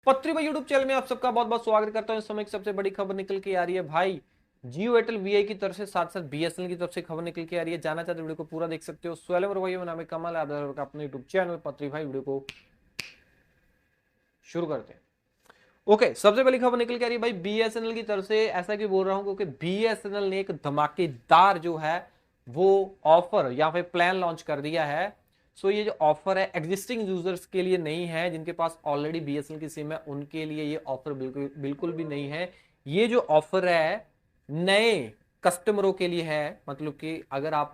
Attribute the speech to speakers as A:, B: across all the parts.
A: पत्री भाई YouTube channel में आप सबका बहुत बहुत स्वागत करता हूं। इस समय की सबसे बड़ी खबर निकल के आ रही है भाई, जियो एयरटेल वीआई की तरफ से, साथ साथ बीएसएनएल की तरफ से खबर निकल के आ रही है। जाना चाहते वीडियो को पूरा देख सकते हो। स्वयं भाई नाम है कमल आदर का अपने यूट्यूब चैनल पत्री भाई। वीडियो को शुरू करते हैं। ओके, सबसे पहली खबर निकल के आ रही है भाई बीएसएनएल की तरफ से। ऐसा क्यों बोल रहा हूं, क्योंकि बीएसएनएल ने एक धमाकेदार जो है वो ऑफर या फिर प्लान लॉन्च कर दिया है। सो ये जो ऑफर है एग्जिस्टिंग यूजर्स के लिए नहीं है, जिनके पास ऑलरेडी बीएसएनएल की सिम है उनके लिए ये ऑफर बिल्कुल बिल्कुल भी नहीं है। ये जो ऑफर है नए कस्टमरों के लिए है, मतलब कि अगर आप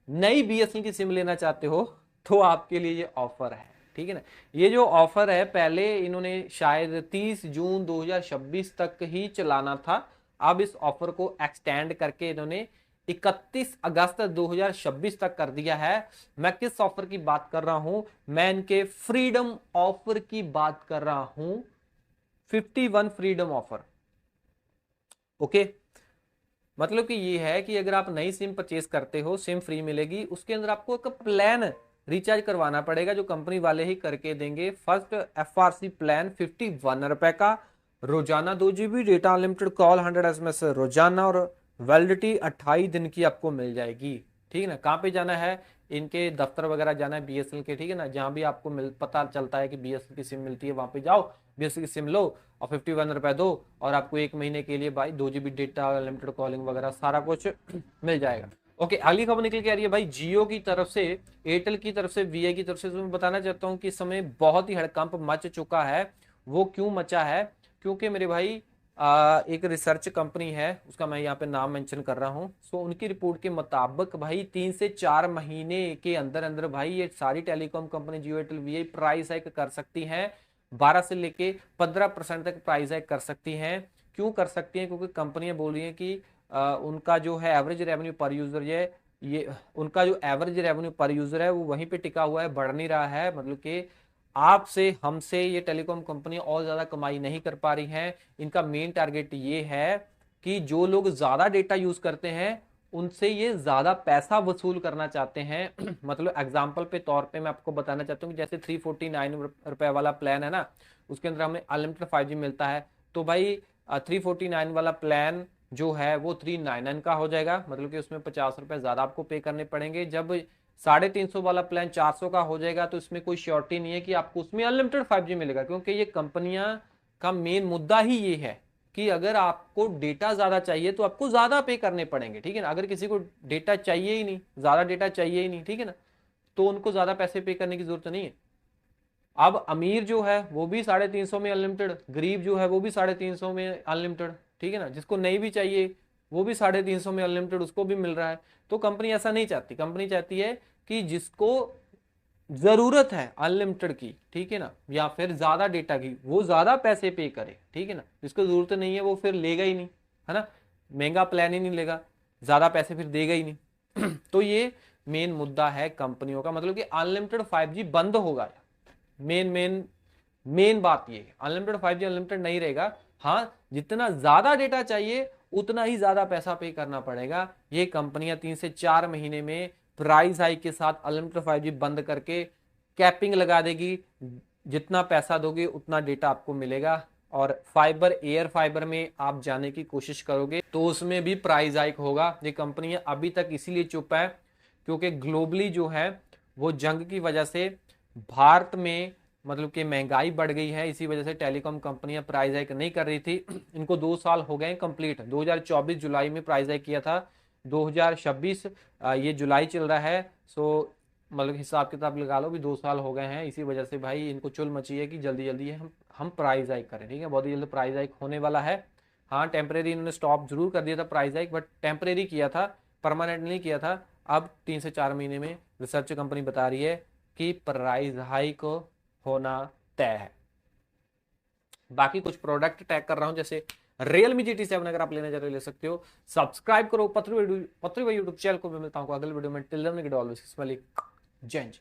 A: नई बीएसएनएल की सिम लेना चाहते हो तो आपके लिए ये ऑफर है, ठीक है ना। ये जो ऑफर है पहले इन्होंने शायद 30 जून 2026 तक ही चलाना था। अब इस ऑफर को एक्सटेंड करके इन्होंने 31 अगस्त 2026 तक कर दिया है। मैं किस ऑफर की बात कर रहा हूं? मैं इनके फ्रीडम ऑफर की बात कर रहा हूं। 51 फ्रीडम ऑफर। ओके, मतलब कि ये है कि अगर आप नई सिम परचेज करते हो, सिम फ्री मिलेगी, उसके अंदर आपको एक प्लान रिचार्ज करवाना पड़ेगा जो कंपनी वाले ही करके देंगे। फर्स्ट एफआरसी प्लान 51 रुपए का, रोजाना 2 GB data, unlimited call, 100 SMS रोजाना, और वैलिडिटी 28 दिन की आपको मिल जाएगी, ठीक है ना। कहाँ पे जाना है? इनके दफ्तर वगैरह जाना है बीएसएनएल के, ठीक है ना। जहां भी आपको पता चलता है कि बीएसएनएल की सिम मिलती है, वहां पे जाओ, बीएसएनएल की सिम लो और 51 रुपए दो, और आपको 1 महीने के लिए भाई 2 GB डेटा, अनलिमिटेड कॉलिंग वगैरह सारा कुछ मिल जाएगा। ओके, अगली खबर निकल के आ रही है भाई जियो की तरफ से, एयरटेल की तरफ से, वीआई की तरफ से। तो मैं बताना चाहता हूँ कि इस समय बहुत ही हड़कंप मच चुका है। वो क्यों मचा है? क्योंकि मेरे भाई एक रिसर्च कंपनी है, उसका मैं यहाँ पे नाम मेंशन कर रहा हूँ। सो उनकी रिपोर्ट के मुताबिक भाई 3 से 4 महीने के अंदर अंदर भाई ये सारी telecom company Jio Airtel VI price hike कर सकती हैं। 12 से लेके 15% तक प्राइस हाइक कर सकती हैं। क्यों कर सकती हैं? क्योंकि कंपनियां बोल रही हैं कि उनका जो है एवरेज रेवेन्यू पर यूजर, ये उनका जो एवरेज रेवेन्यू पर यूजर है वो वहीं पे टिका हुआ है, बढ़ नहीं रहा है। मतलब कि आपसे हमसे ये टेलीकॉम कंपनी और ज्यादा कमाई नहीं कर पा रही हैं। इनका मेन टारगेट ये है कि जो लोग ज्यादा डेटा यूज करते हैं उनसे ये ज्यादा पैसा वसूल करना चाहते हैं। मतलब एग्जाम्पल पे तौर पे मैं आपको बताना चाहता हूँ कि जैसे 349 रुपए वाला प्लान है ना, उसके अंदर हमें अनलिमिटेड 5G मिलता है। तो भाई 349 वाला प्लान जो है वो 399 का हो जाएगा, मतलब कि उसमें 50 रुपए ज्यादा आपको पे करने पड़ेंगे। जब 350 वाला प्लान 400 का हो जाएगा तो इसमें कोई श्योरिटी नहीं है कि आपको उसमें अनलिमिटेड 5G मिलेगा, क्योंकि ये कंपनियां का मेन मुद्दा ही ये है कि अगर आपको डेटा ज्यादा चाहिए तो आपको ज्यादा पे करने पड़ेंगे, ठीक है ना। अगर किसी को डेटा चाहिए ही नहीं, ज्यादा डेटा चाहिए ही नहीं, ठीक है ना, तो उनको ज्यादा पैसे पे करने की जरूरत नहीं है। अब अमीर जो है वो भी 350 में अनलिमिटेड, गरीब जो है वो भी 350 में अनलिमिटेड, ठीक है ना। जिसको नहीं भी चाहिए वो भी 350 में अनलिमिटेड उसको भी मिल रहा है। तो कंपनी ऐसा नहीं चाहती। कंपनी चाहती है कि जिसको जरूरत है अनलिमिटेड की, ठीक है ना, या फिर ज्यादा डेटा की, वो ज्यादा पैसे पे करे, ठीक है ना। जिसको जरूरत नहीं है वो फिर लेगा ही नहीं, है ना। महंगा प्लान ही नहीं लेगा, ज्यादा पैसे फिर देगा ही नहीं। तो ये मेन मुद्दा है कंपनियों का, मतलब कि अनलिमिटेड 5G बंद होगा। मेन मेन मेन बात ये है, अनलिमिटेड 5G अनलिमिटेड नहीं रहेगा। हाँ, जितना ज्यादा डेटा चाहिए उतना ही ज्यादा पैसा पे करना पड़ेगा। ये कंपनियां 3 से 4 महीने में प्राइस हाइक के साथ अनलिमिटेड 5G बंद करके कैपिंग लगा देगी। जितना पैसा दोगे उतना डेटा आपको मिलेगा। और फाइबर, एयर फाइबर में आप जाने की कोशिश करोगे तो उसमें भी प्राइस हाइक होगा। ये कंपनियां अभी तक इसीलिए चुप है क्योंकि ग्लोबली जो है वो जंग की वजह से भारत में मतलब कि महंगाई बढ़ गई है। इसी वजह से टेलीकॉम कंपनियां प्राइस हाइक नहीं कर रही थी। इनको 2 साल हो गए कंप्लीट। 2024 जुलाई में प्राइस हाइक किया था, 2026 ये जुलाई चल रहा है। सो मतलब हिसाब किताब लगा लो भी 2 साल हो गए हैं। इसी वजह से भाई इनको चुल मची है कि जल्दी जल्दी हम प्राइस हाइक करें, ठीक है। बहुत ही जल्दी प्राइस हाइक होने वाला है। हाँ, टेम्परेरी इन्होंने स्टॉप जरूर कर दिया था प्राइस हाइक, बट टेम्परेरी किया था, परमानेंट नहीं किया था। अब 3 से 4 महीने में रिसर्च कंपनी बता रही है कि प्राइस हाइक होना तय है। बाकी कुछ प्रोडक्ट टैग कर रहा हूं, जैसे Realme GT7 अगर आप लेना चाहते हो ले सकते हो। सब्सक्राइब करो पत्री यूट्यूब चैनल को। मैं मिलता हूं अगले वीडियो में। टिल देन, जय हिंद।